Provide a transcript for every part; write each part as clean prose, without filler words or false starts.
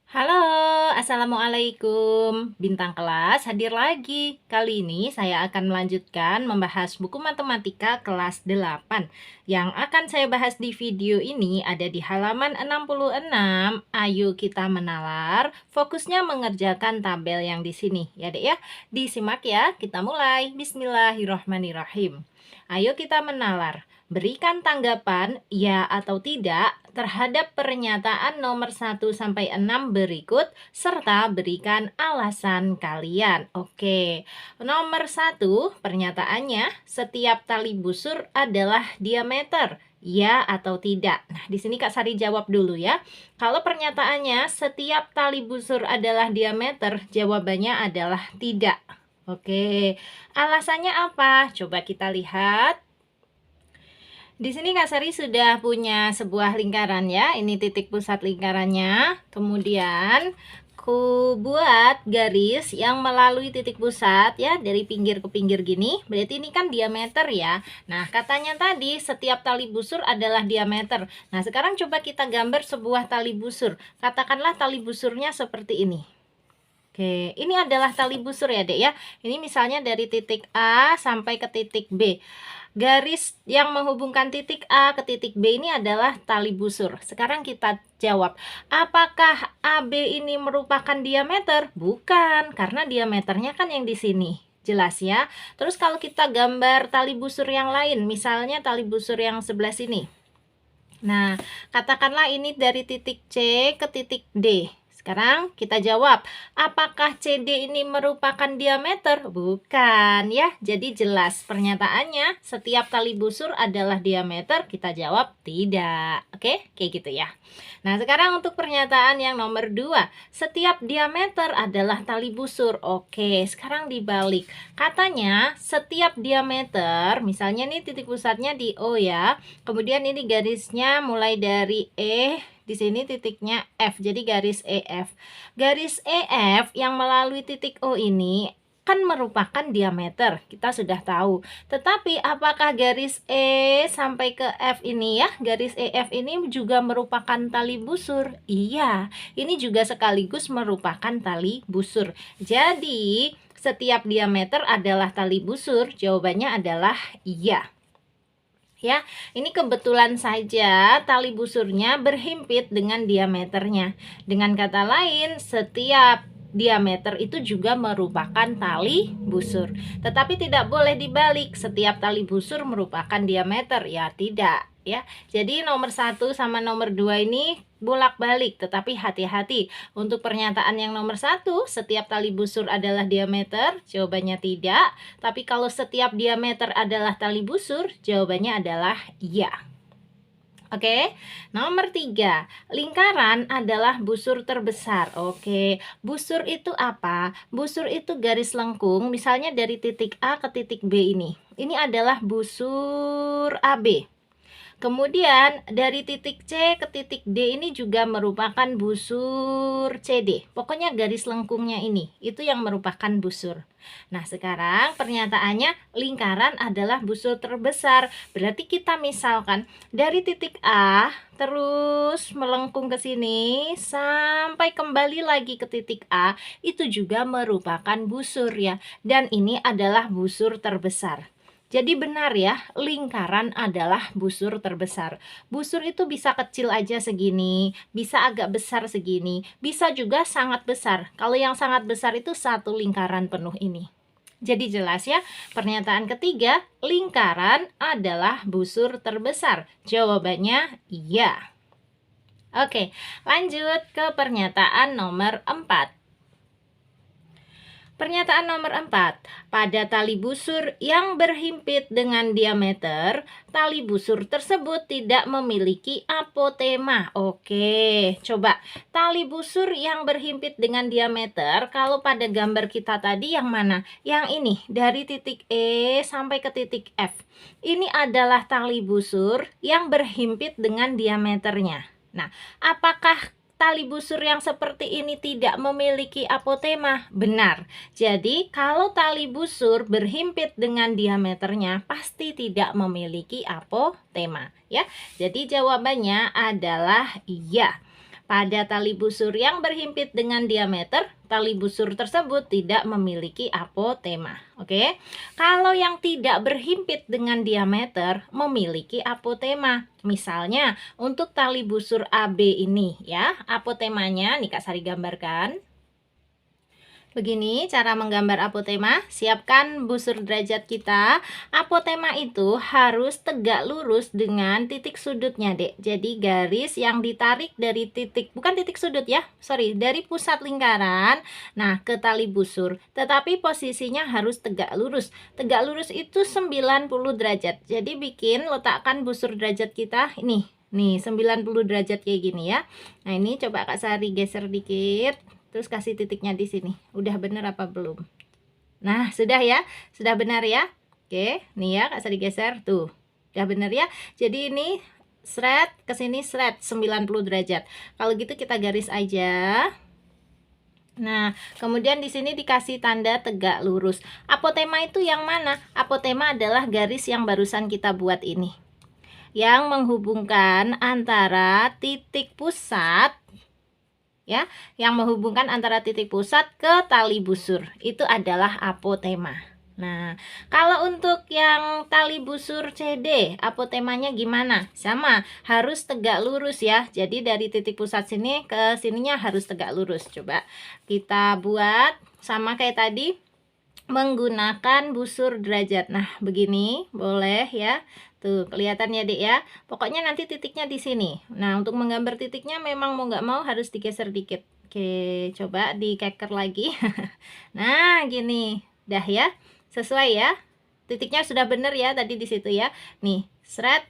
Halo, assalamualaikum. Bintang kelas hadir lagi. Kali ini saya akan melanjutkan membahas buku matematika kelas 8. Yang akan saya bahas di video ini ada di halaman 66. Ayo kita menalar. Fokusnya mengerjakan tabel yang di sini, ya Dek ya. Disimak ya. Kita mulai. Bismillahirrahmanirrahim. Ayo kita menalar. Berikan tanggapan ya atau tidak terhadap pernyataan nomor 1 sampai 6 berikut serta berikan alasan kalian. Oke. Nomor 1, pernyataannya setiap tali busur adalah diameter. Ya atau tidak? Nah, di sini Kak Sari jawab dulu ya. Kalau pernyataannya setiap tali busur adalah diameter, jawabannya adalah tidak. Oke. Alasannya apa? Coba kita lihat. Di sini Kak Sari sudah punya sebuah lingkaran ya. Ini titik pusat lingkarannya. Kemudian ku buat garis yang melalui titik pusat ya, dari pinggir ke pinggir gini. Berarti ini kan diameter ya. Nah, katanya tadi setiap tali busur adalah diameter. Nah, sekarang coba kita gambar sebuah tali busur. Katakanlah tali busurnya seperti ini. Oke, ini adalah tali busur ya, Dek ya. Ini misalnya dari titik A sampai ke titik B. Garis yang menghubungkan titik A ke titik B ini adalah tali busur. Sekarang kita jawab, apakah AB ini merupakan diameter? Bukan, karena diameternya kan yang di sini. Jelas ya. Terus kalau kita gambar tali busur yang lain, misalnya tali busur yang sebelah sini. Nah, katakanlah ini dari titik C ke titik D. Sekarang kita jawab, apakah CD ini merupakan diameter? Bukan ya, jadi jelas pernyataannya setiap tali busur adalah diameter, kita jawab tidak. Oke, kayak gitu ya. Nah, sekarang untuk pernyataan yang nomor 2, setiap diameter adalah tali busur. Oke, sekarang dibalik. Katanya setiap diameter, misalnya nih titik pusatnya di O ya, kemudian ini garisnya mulai dari E, di sini titiknya F, jadi garis EF. Garis EF yang melalui titik O ini kan merupakan diameter, kita sudah tahu. Tetapi apakah garis E sampai ke F ini ya, garis EF ini juga merupakan tali busur? Iya, ini juga sekaligus merupakan tali busur. Jadi, setiap diameter adalah tali busur, jawabannya adalah iya. Ya, ini kebetulan saja tali busurnya berhimpit dengan diameternya. Dengan kata lain, setiap diameter itu juga merupakan tali busur. Tetapi tidak boleh dibalik, setiap tali busur merupakan diameter. Ya, tidak. Ya, jadi nomor 1 sama nomor 2 ini bolak-balik, tetapi hati-hati. Untuk pernyataan yang nomor 1, setiap tali busur adalah diameter, jawabannya tidak. Tapi kalau setiap diameter adalah tali busur, jawabannya adalah iya. Oke, nomor 3, lingkaran adalah busur terbesar. Oke, busur itu apa? Busur itu garis lengkung, misalnya dari titik A ke titik B ini. Ini adalah busur AB. Kemudian dari titik C ke titik D ini juga merupakan busur CD. Pokoknya garis lengkungnya ini, itu yang merupakan busur. Nah, sekarang pernyataannya lingkaran adalah busur terbesar. Berarti kita misalkan dari titik A terus melengkung ke sini sampai kembali lagi ke titik A, itu juga merupakan busur ya. Dan ini adalah busur terbesar. Jadi benar ya, lingkaran adalah busur terbesar. Busur itu bisa kecil aja segini, bisa agak besar segini, bisa juga sangat besar. Kalau yang sangat besar itu satu lingkaran penuh ini. Jadi jelas ya, pernyataan ketiga, lingkaran adalah busur terbesar. Jawabannya iya. Oke, lanjut ke pernyataan nomor 4. Pernyataan nomor 4, pada tali busur yang berhimpit dengan diameter, tali busur tersebut tidak memiliki apotema. Oke, coba tali busur yang berhimpit dengan diameter, kalau pada gambar kita tadi yang mana? Yang ini, dari titik E sampai ke titik F. Ini adalah tali busur yang berhimpit dengan diameternya. Nah, apakah tali busur yang seperti ini tidak memiliki apotema? Benar. Jadi, kalau tali busur berhimpit dengan diameternya pasti tidak memiliki apotema, ya. Jadi jawabannya adalah iya. Pada tali busur yang berhimpit dengan diameter, tali busur tersebut tidak memiliki apotema. Oke. Kalau yang tidak berhimpit dengan diameter memiliki apotema. Misalnya untuk tali busur AB ini ya, apotemanya nih Kak Sari gambarkan. Begini cara menggambar apotema. Siapkan busur derajat kita. Apotema itu harus tegak lurus dengan titik sudutnya, Dek. Jadi garis yang ditarik dari titik, bukan titik sudut ya, sorry, dari pusat lingkaran, nah ke tali busur. Tetapi posisinya harus tegak lurus. Tegak lurus itu 90 derajat. Jadi letakkan busur derajat kita ini. Nih 90 derajat kayak gini ya. Nah ini coba Kak Sari geser dikit. Terus kasih titiknya di sini. Udah bener apa belum? Nah, sudah ya. Sudah benar ya. Oke, nih ya Kak Sari geser tuh. Udah bener ya. Jadi ini seret ke sini seret 90 derajat. Kalau gitu kita garis aja. Nah, kemudian di sini dikasih tanda tegak lurus. Apotema itu yang mana? Apotema adalah garis yang barusan kita buat ini. Yang menghubungkan antara titik pusat ya, yang menghubungkan antara titik pusat ke tali busur. Itu adalah apotema. Nah, kalau untuk yang tali busur CD, apotemanya gimana? Sama, harus tegak lurus ya. Jadi dari titik pusat sini ke sininya harus tegak lurus. Coba kita buat sama kayak tadi, menggunakan busur derajat. Nah, begini boleh ya. Tuh, kelihatan ya, Dek ya. Pokoknya nanti titiknya di sini. Nah, untuk menggambar titiknya memang mau nggak mau harus digeser dikit. Oke, coba dikeker lagi. Nah, gini. Dah ya. Sesuai ya. Titiknya sudah bener ya tadi di situ ya. Nih, seret.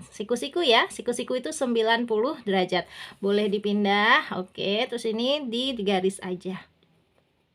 Siku-siku ya. Siku-siku itu 90 derajat. Boleh dipindah. Oke, terus ini di garis aja.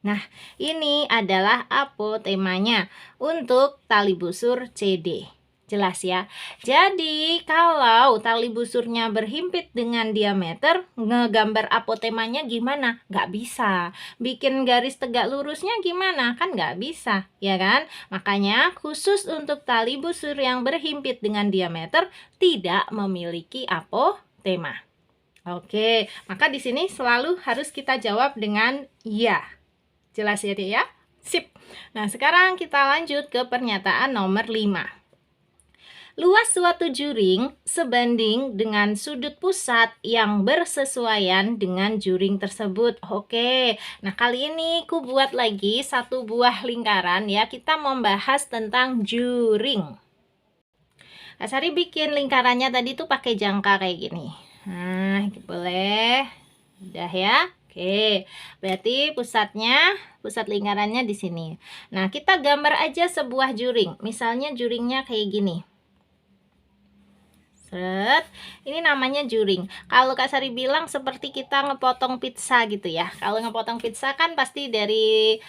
Nah, ini adalah apotemanya untuk tali busur CD. Jelas ya. Jadi, kalau tali busurnya berhimpit dengan diameter, ngegambar apotemanya gimana? Nggak bisa. Bikin garis tegak lurusnya gimana? Kan nggak bisa, ya kan? Makanya, khusus untuk tali busur yang berhimpit dengan diameter, tidak memiliki apotema. Oke, maka di sini selalu harus kita jawab dengan iya. Jelas ya, Dek ya? Sip. Nah, sekarang kita lanjut ke pernyataan nomor 5. Luas suatu juring sebanding dengan sudut pusat yang bersesuaian dengan juring tersebut. Oke, nah kali ini aku buat lagi satu buah lingkaran ya. Kita membahas tentang juring. Kak Sari bikin lingkarannya tadi tuh pakai jangka kayak gini. Nah, boleh. Udah ya. Oke, berarti pusat lingkarannya di sini. Nah, kita gambar aja sebuah juring. Misalnya juringnya kayak gini. Seret. Ini namanya juring. Kalau Kak Sari bilang seperti kita ngepotong pizza gitu ya. Kalau ngepotong pizza kan pasti dari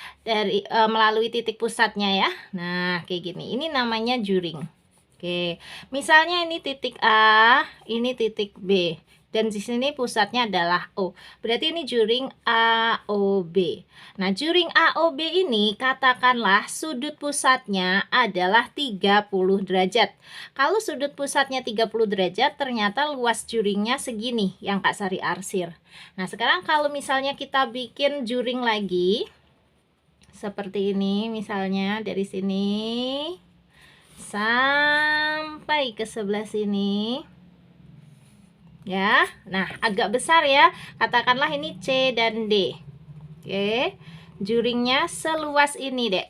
melalui titik pusatnya ya. Nah, kayak gini. Ini namanya juring. Oke. Misalnya ini titik A, ini titik B. Dan di sini pusatnya adalah O. Berarti ini juring AOB. Nah, juring AOB ini katakanlah sudut pusatnya adalah 30 derajat. Kalau sudut pusatnya 30 derajat, ternyata luas juringnya segini yang Kak Sari arsir. Nah, sekarang kalau misalnya kita bikin juring lagi, seperti ini misalnya dari sini sampai ke sebelah sini. Ya, nah agak besar ya. Katakanlah ini C dan D. Oke, juringnya seluas ini, Dek.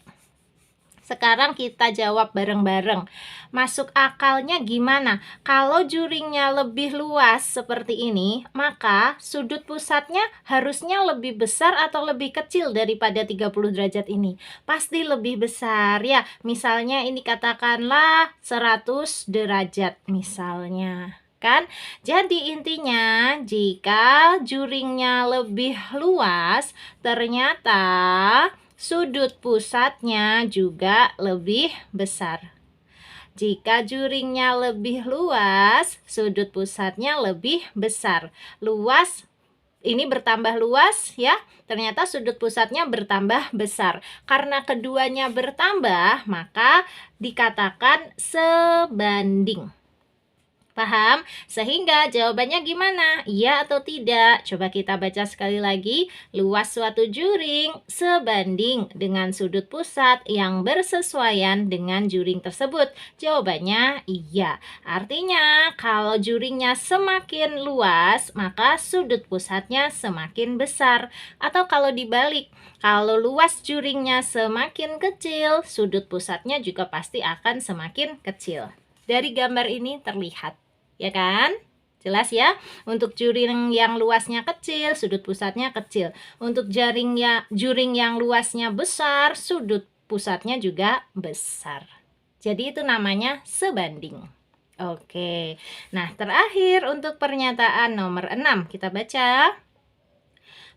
Sekarang kita jawab bareng-bareng. Masuk akalnya gimana? Kalau juringnya lebih luas seperti ini, maka sudut pusatnya harusnya lebih besar atau lebih kecil daripada 30 derajat ini. Pasti lebih besar ya. Misalnya ini katakanlah 100 derajat misalnya. Kan? Jadi intinya jika juringnya lebih luas, ternyata sudut pusatnya juga lebih besar. Jika juringnya lebih luas, sudut pusatnya lebih besar. Luas ini bertambah luas ya, ternyata sudut pusatnya bertambah besar. Karena keduanya bertambah, maka dikatakan sebanding. Paham? Sehingga jawabannya gimana? Iya atau tidak? Coba kita baca sekali lagi. Luas suatu juring sebanding dengan sudut pusat yang bersesuaian dengan juring tersebut. Jawabannya iya. Artinya kalau juringnya semakin luas, maka sudut pusatnya semakin besar. Atau kalau dibalik, kalau luas juringnya semakin kecil, sudut pusatnya juga pasti akan semakin kecil. Dari gambar ini terlihat, ya kan? Jelas ya? Untuk juring yang luasnya kecil, sudut pusatnya kecil. Untuk juring yang luasnya besar, sudut pusatnya juga besar. Jadi itu namanya sebanding. Oke. Nah, terakhir untuk pernyataan nomor 6 kita baca.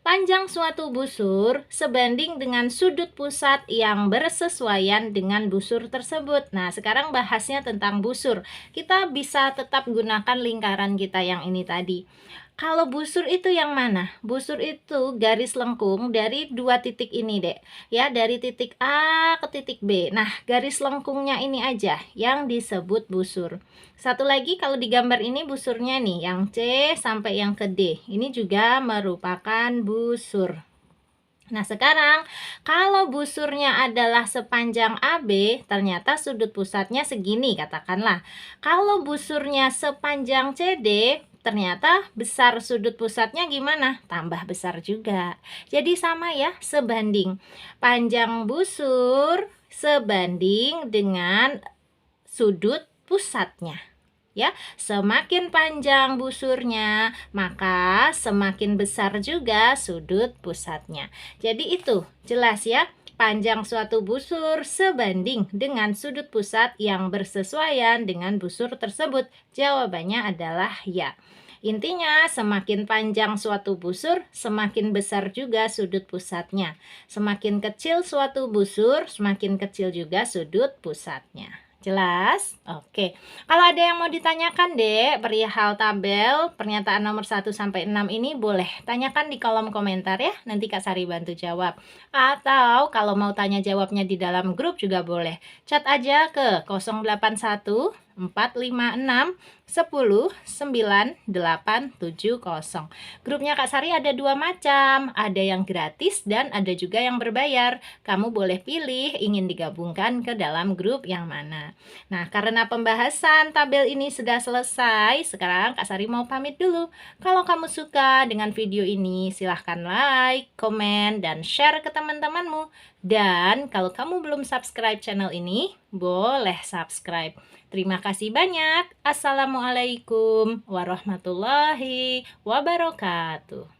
Panjang suatu busur sebanding dengan sudut pusat yang bersesuaian dengan busur tersebut. Nah, sekarang bahasnya tentang busur. Kita bisa tetap gunakan lingkaran kita yang ini tadi. Kalau busur itu yang mana? Busur itu garis lengkung dari dua titik ini, Dek. Ya, dari titik A ke titik B. Nah, garis lengkungnya ini aja yang disebut busur. Satu lagi kalau di gambar ini busurnya nih, yang C sampai yang ke D. Ini juga merupakan busur. Nah, sekarang kalau busurnya adalah sepanjang AB, ternyata sudut pusatnya segini katakanlah. Kalau busurnya sepanjang CD, ternyata besar sudut pusatnya gimana? Tambah besar juga. Jadi sama ya, sebanding. Panjang busur sebanding dengan sudut pusatnya. Ya, semakin panjang busurnya, maka semakin besar juga sudut pusatnya. Jadi itu jelas ya, panjang suatu busur sebanding dengan sudut pusat yang bersesuaian dengan busur tersebut. Jawabannya adalah ya. Intinya, semakin panjang suatu busur, semakin besar juga sudut pusatnya. Semakin kecil suatu busur, semakin kecil juga sudut pusatnya. Jelas? Oke. Kalau ada yang mau ditanyakan, Dek, perihal tabel pernyataan nomor 1 sampai 6 ini boleh tanyakan di kolom komentar ya. Nanti Kak Sari bantu jawab. Atau kalau mau tanya jawabnya di dalam grup juga boleh. Chat aja ke 081 456 10 9 8 70. Grupnya Kak Sari ada dua macam, ada yang gratis dan ada juga yang berbayar. Kamu boleh pilih ingin digabungkan ke dalam grup yang mana. Nah, karena pembahasan tabel ini sudah selesai, sekarang Kak Sari mau pamit dulu. Kalau kamu suka dengan video ini, silahkan like, komen, dan share ke teman-temanmu. Dan kalau kamu belum subscribe channel ini, boleh subscribe. Terima kasih banyak. Assalamualaikum warahmatullahi wabarakatuh.